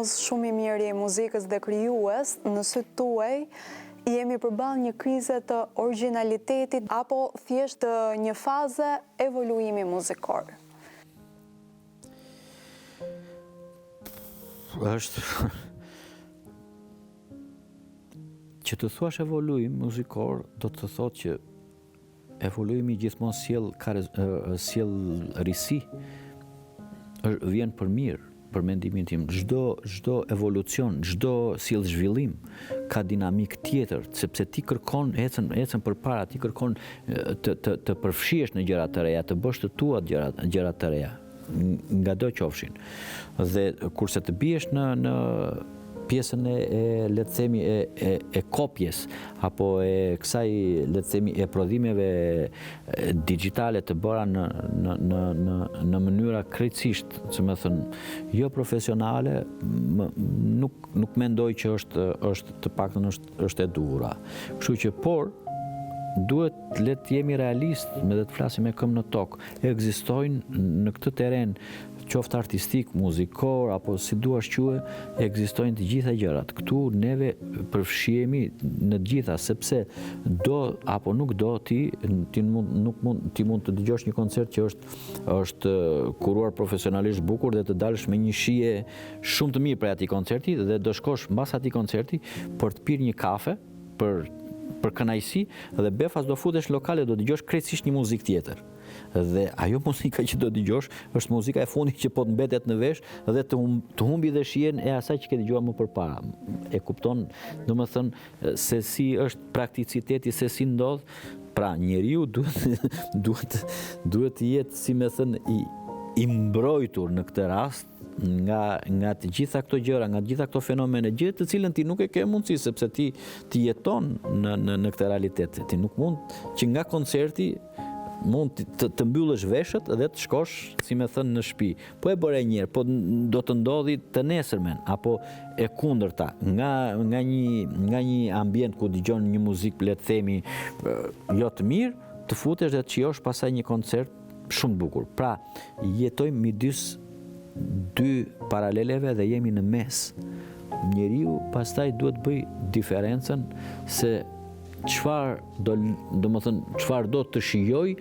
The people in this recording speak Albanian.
diagnoz shumë i mirë i muzikës dhe krijues, në sytë tuaj jemi përballë një krize të originalitetit apo thjesht një faze evoluimi muzikor? Është që të thuash evoluim muzikor do të thotë që evoluimi gjithmonë sjell risi, vjen për mirë, për mendimin tim. Çdo evolucion, çdo sjell zhvillim ka dinamik tjetër, sepse ti kërkon ecën përpara, ti kërkon të përfshihesh në gjëra të reja, të bësh të tua gjëra të reja, nga do qofshin. Dhe kurse të biesh në pjesën le të themi e kopjes apo e kësaj le të themi e prodhimeve digjitale të bëra në mënyra krejtësisht, që më thënë, jo profesionale, nuk mendoj që është të paktën është e duhura. Kështu që duhet le të jemi realist, me dhe të flasim me këmbë në tokë. Ekzistojnë në këtë teren, qoftë artistik, muzikor, apo si duash quhe, ekzistojnë të gjitha gjërat. Këtu neve përfshihemi në të gjitha, sepse do apo nuk do ti mund të dëgjosh një koncert që është kuruar profesionalisht bukur dhe të dalësh me një shije shumë të mirë për atij koncerti dhe do shkosh mbas atij koncerti për të pirë një kafe, për kënaqësi dhe befas do futesh në lokale do dëgjosh krejtësisht një muzikë tjetër. Dhe ajo muzika që do dëgjosh është muzika e fundit që po të mbetet në vesh dhe të humbi dhe shijen e asaj që ke dëgjuar më përpara. E kupton, domethënë, se si është prakticiteti, se si ndodh. Pra, njeriu duhet të jetë, si më thënë, i mbrojtur në këtë rast nga të gjitha këto gjëra, nga të gjitha këto fenomene, gjë të cilën ti nuk e ke mundësi, sepse ti jeton në këtë realitet. Ti nuk mund që nga koncerti mund të mbyllësh veshët dhe të shkosh, si me thënë, në shtëpi. Po e bëre një herë, po do të ndodhi të nesërmen, apo e kundërta, nga një ambient ku dëgjon një muzikë, le të themi, jo të mirë, të futesh dhe të qijosh pasaj një koncert shumë bukur. Pra, jetojmë midis dy paraleleve dhe jemi në mes. Njeriu pastaj duhet bëj diferencën se çfarë do të shijoj